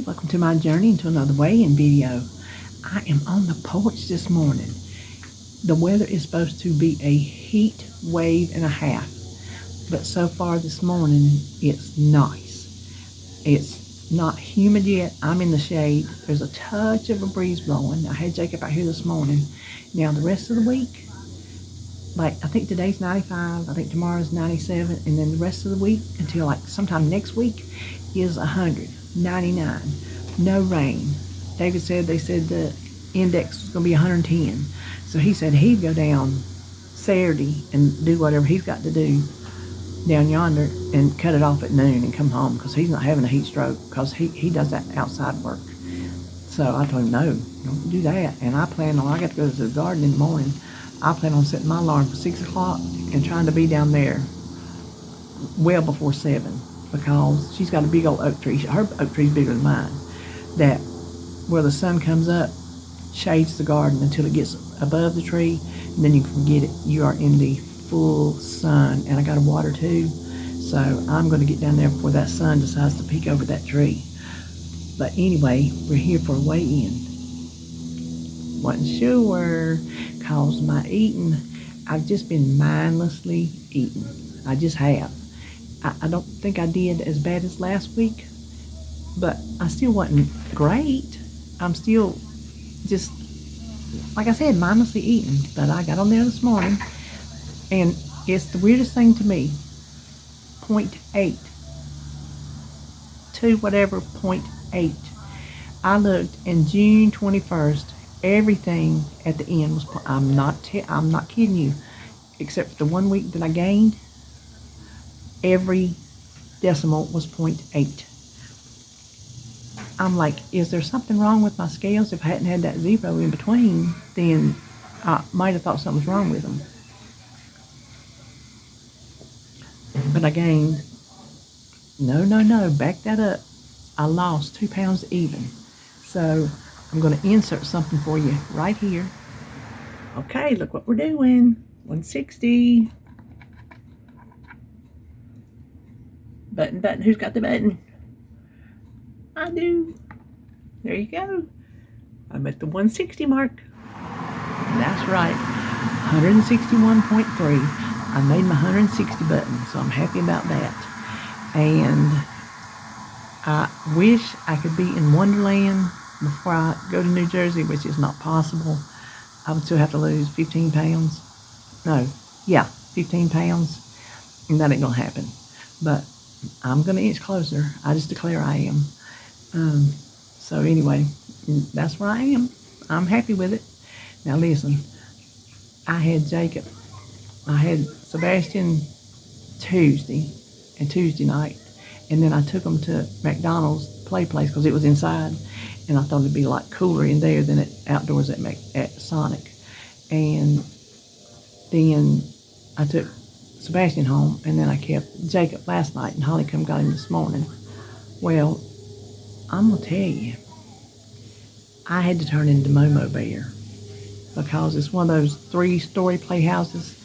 welcome to my journey into another weigh-in video. I am on the porch this morning. The weather is supposed to be a heat wave and a half, but so far this morning it's nice. It's not humid yet. I'm in the shade. There's a touch of a breeze blowing. I had Jacob out here this morning. Now the rest of the week, like I think today's 95, I think tomorrow's 97, and then the rest of the week until like sometime next week is 100, 99, no rain. David said they said the index was going to be 110, so he said he'd go down Saturday and do whatever he's got to do down yonder and cut it off at noon and come home because he's not having a heat stroke because he does that outside work. So I told him, no, don't do that. And I got to go to the garden in the morning. I plan on setting my alarm for 6 o'clock and trying to be down there well before 7 because she's got a big old oak tree. Her oak tree's bigger than mine. That where the sun comes up shades the garden until it gets above the tree, and then you can forget it. You are in the full sun, and I got to water too. So I'm going to get down there before that sun decides to peek over that tree. But anyway, we're here for a weigh-in. Wasn't sure because my eating, I've just been mindlessly eating. I just have. I don't think I did as bad as last week, but I still wasn't great. I'm still just, like I said, mindlessly eating. But I got on there this morning, and it's the weirdest thing to me. 0.8 to whatever 0.8. I looked, and June 21st, everything at the end was, I'm not kidding you, except for the 1 week that I gained, every decimal was 0.8. I'm like, is there something wrong with my scales? If I hadn't had that 0 in between, then I might have thought something was wrong with them. But I gained, no, back that up. I lost 2 pounds even. So I'm going to insert something for you right here. Okay, look what we're doing. 160. Button, who's got the button? I do. There you go. I'm at the 160 mark. That's right. 161.3. I made my 160 button, so I'm happy about that. And I wish I could be in Wonderland before I go to New Jersey, which is not possible. I would still have to lose 15 pounds. No, yeah, 15 pounds. And that ain't gonna happen. But I'm gonna inch closer. I just declare I am. So anyway, that's where I am. I'm happy with it. Now listen, I had Jacob. I had Sebastian Tuesday night, and then I took him to McDonald's play place because it was inside, and I thought it'd be a lot cooler in there than outdoors at Sonic. And then I took Sebastian home, and then I kept Jacob last night, and Holly come got him this morning. Well, I'm gonna tell you, I had to turn into Momo Bear because it's one of those 3-story playhouses.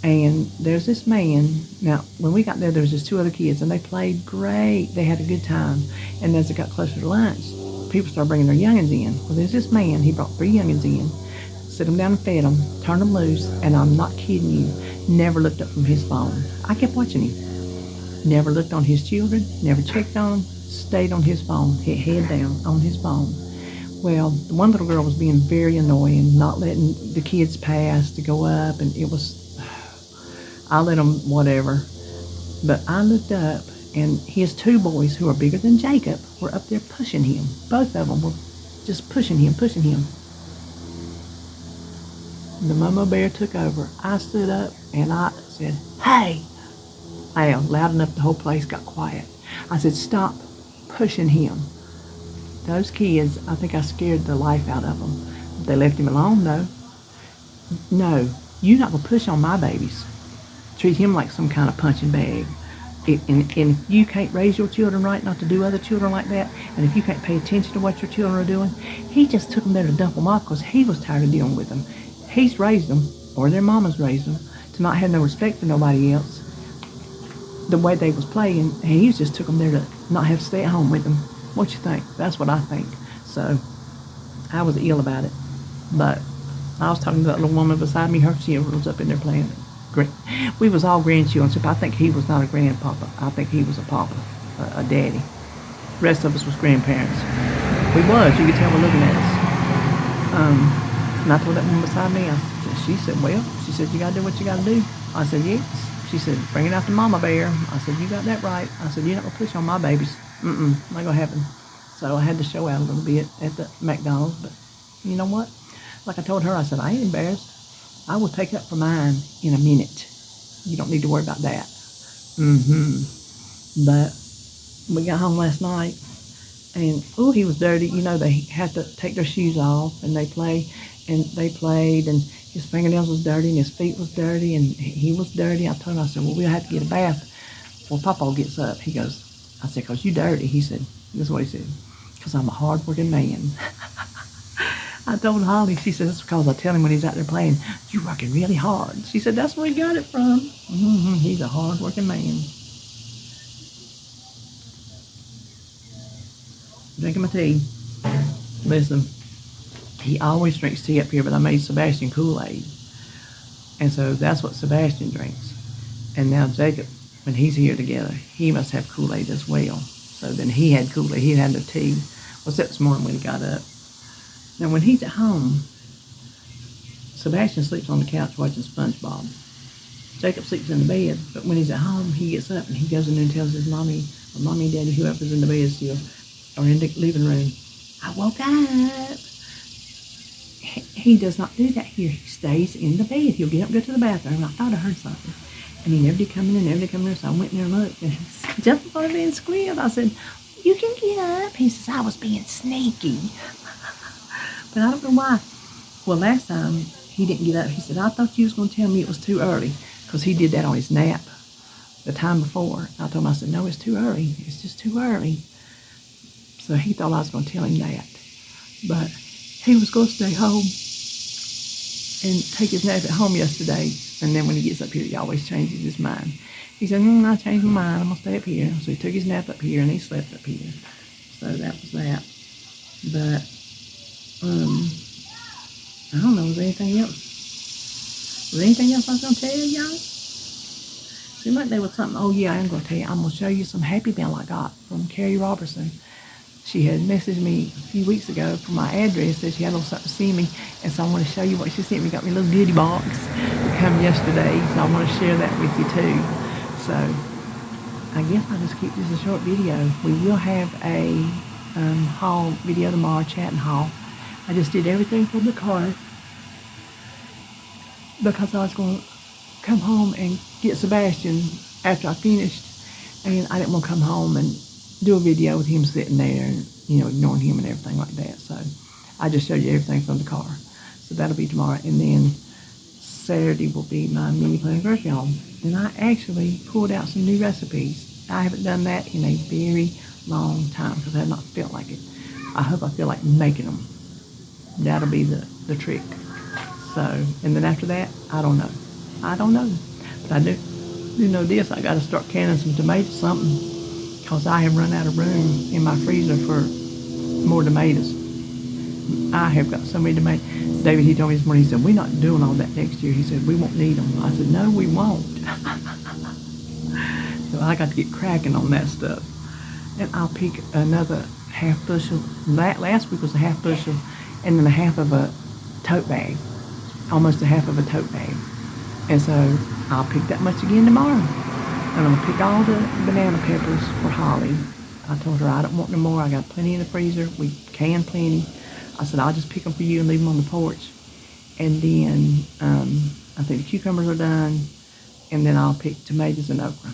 And there's this man. Now, when we got there was just 2 other kids, and they played great. They had a good time. And as it got closer to lunch, people started bringing their youngins in. Well, there's this man. He brought 3 youngins in, sit them down and fed them, turned them loose, and I'm not kidding you, never looked up from his phone. I kept watching him. Never looked on his children, never checked on them, stayed on his phone, head down on his phone. Well, one little girl was being very annoying, not letting the kids pass to go up, and it was, I let them whatever. But I looked up, and his 2 boys, who are bigger than Jacob, were up there pushing him. Both of them were just pushing him. The Momo Bear took over. I stood up, and I said, hey! Loud enough the whole place got quiet. I said, stop pushing him. Those kids, I think I scared the life out of them. They left him alone, though. No, you're not going to push on my babies. Treat him like some kind of punching bag. And if you can't raise your children right not to do other children like that, and if you can't pay attention to what your children are doing, he just took them there to dump them off because he was tired of dealing with them. He's raised them, or their mamas raised them, to not have no respect for nobody else. The way they was playing, and he just took them there to not have to stay at home with them. What you think? That's what I think. So I was ill about it, but I was talking to that little woman beside me. Her children was up in there playing. We was all grandchildren, so I think he was not a grandpapa. I think he was a papa, a daddy. The rest of us was grandparents. We was. You could tell by looking at us. And I told that woman beside me, she said, well, she said, you got to do what you got to do. I said, yes. She said, bring it out to Mama Bear. I said, you got that right. I said, you're not going to push on my babies. Not going to happen. So I had to show out a little bit at the McDonald's. But you know what? Like I told her, I said, I ain't embarrassed. I will take up for mine in a minute. You don't need to worry about that. But we got home last night, and he was dirty. You know, they had to take their shoes off, and they played, and his fingernails was dirty, and his feet was dirty, and he was dirty. I told him, I said, well, we'll have to get a bath before Papa gets up. He goes, I said, because you dirty. He said, this is what he said, because I'm a hard-working man. I told Holly, she said, that's because I tell him when he's out there playing, you're working really hard. She said, that's where he got it from. He's a hard-working man. Drinking my tea. Listen, he always drinks tea up here, but I made Sebastian Kool-Aid. And so that's what Sebastian drinks. And now Jacob, when he's here together, he must have Kool-Aid as well. So then he had Kool-Aid, he had the tea. Well, except this morning when he got up. Now when he's at home, Sebastian sleeps on the couch watching SpongeBob. Jacob sleeps in the bed, but when he's at home, he gets up and he goes in there and tells his mommy, or mommy, daddy, whoever's in the bed still, or in the living room, I woke up. He does not do that here. He stays in the bed. He'll get up and go to the bathroom. I thought I heard something. And he never did come in, so I went in there and looked. And he jumped up on the bed and squealed. I said, you can get up. He says, I was being sneaky. But I don't know why. Well, last time he didn't get up. He said, I thought you was going to tell me it was too early, because he did that on his nap the time before. I told him, I said, no, it's too early. It's just too early. So he thought I was going to tell him that. But he was going to stay home and take his nap at home yesterday. And then when he gets up here, he always changes his mind. He said, I changed my mind. I'm going to stay up here. So he took his nap up here and he slept up here. So that was that. But, I don't know. Was there anything else? Was there anything else I was going to tell y'all? Seemed like there was something. Oh, yeah, I am going to tell you. I'm going to show you some Happy Mail I got from Carrie Robertson. She had messaged me a few weeks ago from my address, said she had a little something to send me, and so I want to show you what she sent me. Got me a little goodie box to come yesterday, so I want to share that with you too. So I guess I'll just keep this a short video. We will have a haul video tomorrow, chat and haul. I just did everything from the car because I was going to come home and get Sebastian after I finished, and I didn't want to come home and do a video with him sitting there and, ignoring him and everything like that. So I just showed you everything from the car. So that'll be tomorrow. And then Saturday will be my mini planning grocery haul. And I actually pulled out some new recipes. I haven't done that in a very long time because I have not felt like it. I hope I feel like making them. That'll be the trick. So, and then after that, I don't know. But I do know this. I got to start canning some tomatoes, something. Because I have run out of room in my freezer for more tomatoes. I have got so many tomatoes. David, he told me this morning, he said, we're not doing all that next year. He said, we won't need them. I said, no, we won't. So I got to get cracking on that stuff. And I'll pick another half bushel. Last week was a half bushel and then a half of a tote bag. Almost a half of a tote bag. And so I'll pick that much again tomorrow. And I'm going to pick all the banana peppers for Holly. I told her I don't want no more. I got plenty in the freezer. We can plenty. I said, I'll just pick them for you and leave them on the porch. And then I think the cucumbers are done. And then I'll pick tomatoes and okra.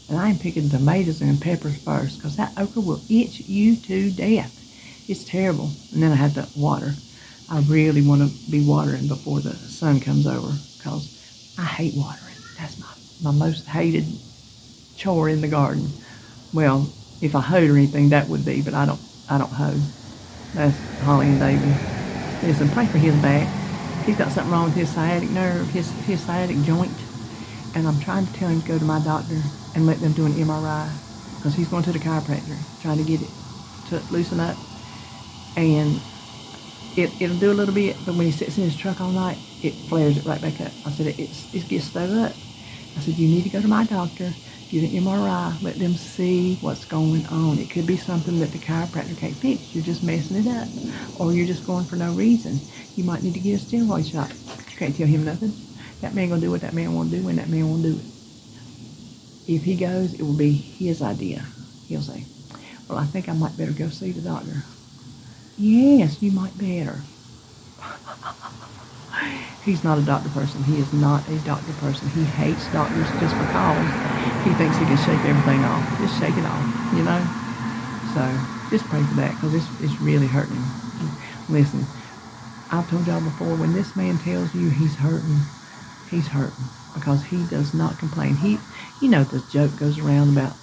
And I am picking tomatoes and peppers first because that okra will itch you to death. It's terrible. And then I have to water. I really want to be watering before the sun comes over because I hate watering. That's my most hated chore in the garden. Well, if I hoed or anything, that would be, but I don't hoe. That's Holly and David. Listen, pray for his back. He's got something wrong with his sciatic nerve, his sciatic joint, and I'm trying to tell him to go to my doctor and let them do an MRI because he's going to the chiropractor trying to get it to loosen up, and it'll do a little bit, but when he sits in his truck all night, it flares it right back up. I said, it gets so up. I said, you need to go to my doctor, get an MRI, let them see what's going on. It could be something that the chiropractor can't fix. You're just messing it up, or you're just going for no reason. You might need to get a steroid shot. You can't tell him nothing. That man gonna do what that man want to do when that man want to do it. If he goes, it will be his idea. He'll say, well, I think I might better go see the doctor. Yes, you might better. He's not a doctor person. He is not a doctor person. He hates doctors just because he thinks he can shake everything off. Just shake it off, you know? So just pray for that, because it's really hurting him. Listen, I've told y'all before, when this man tells you he's hurting because he does not complain. You know, this joke goes around about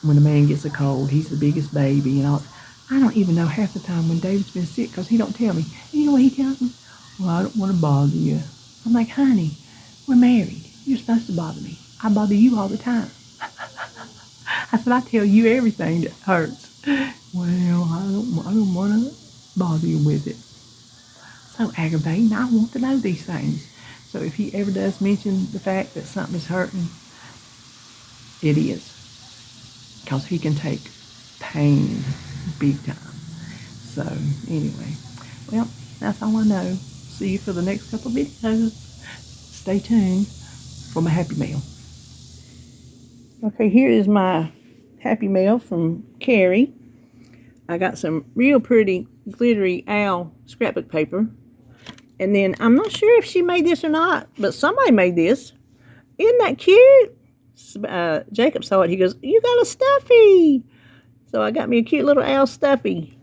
when a man gets a cold, he's the biggest baby and all. I don't even know half the time when David's been sick, because he don't tell me. And you know what he tells me? Well, I don't want to bother you. I'm like, honey, we're married. You're supposed to bother me. I bother you all the time. I said, I tell you everything that hurts. Well, I don't want to bother you with it. So aggravating. I want to know these things. So if he ever does mention the fact that something is hurting, it is. Because he can take pain big time. So anyway, well, that's all I know. See you for the next couple of videos. Stay tuned for my Happy Mail. Okay, here is my Happy Mail from Carrie. I got some real pretty glittery owl scrapbook paper. And then I'm not sure if she made this or not, but somebody made this. Isn't that cute? Jacob saw it. He goes, you got a stuffy. So I got me a cute little owl stuffy.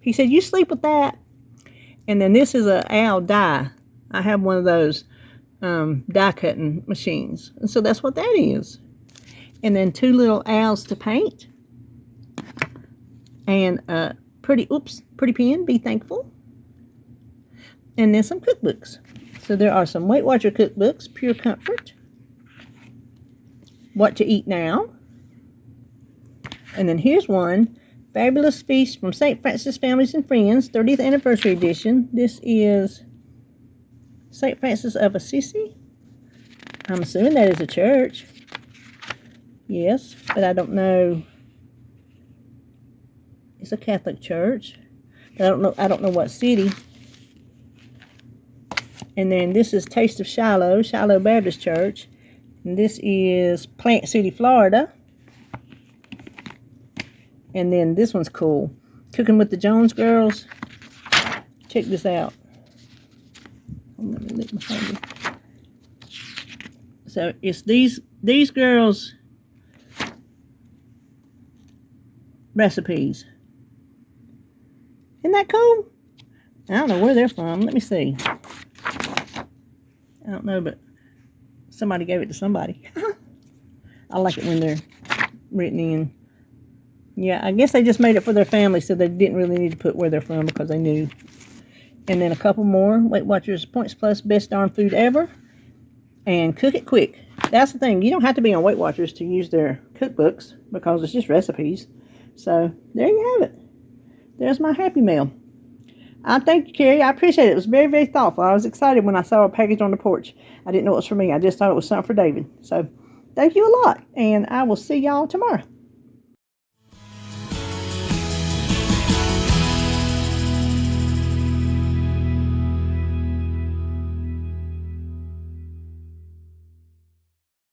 He said, you sleep with that. And then this is an owl die. I have one of those die cutting machines. And so that's what that is. And then 2 little owls to paint. And a pretty pen, be thankful. And then some cookbooks. So there are some Weight Watcher cookbooks, Pure Comfort, What to Eat Now. And then here's one, Fabulous Feast from St. Francis Families and Friends, 30th Anniversary Edition. This is St. Francis of Assisi. I'm assuming that is a church. Yes, but I don't know. It's a Catholic church. But I don't know what city. And then this is Taste of Shiloh, Shiloh Baptist Church. And this is Plant City, Florida. And then this one's cool. Cooking with the Jones Girls. Check this out. Let me lick my finger. So it's these girls' recipes. Isn't that cool? I don't know where they're from. Let me see. I don't know, but somebody gave it to somebody. I like it when they're written in. Yeah, I guess they just made it for their family, so they didn't really need to put where they're from because they knew. And then a couple more. Weight Watchers Points Plus Best Darn Food Ever. And Cook It Quick. That's the thing. You don't have to be on Weight Watchers to use their cookbooks because it's just recipes. So there you have it. There's my Happy Mail. I thank you, Carrie. I appreciate it. It was very, very thoughtful. I was excited when I saw a package on the porch. I didn't know it was for me. I just thought it was something for David. So thank you a lot. And I will see y'all tomorrow.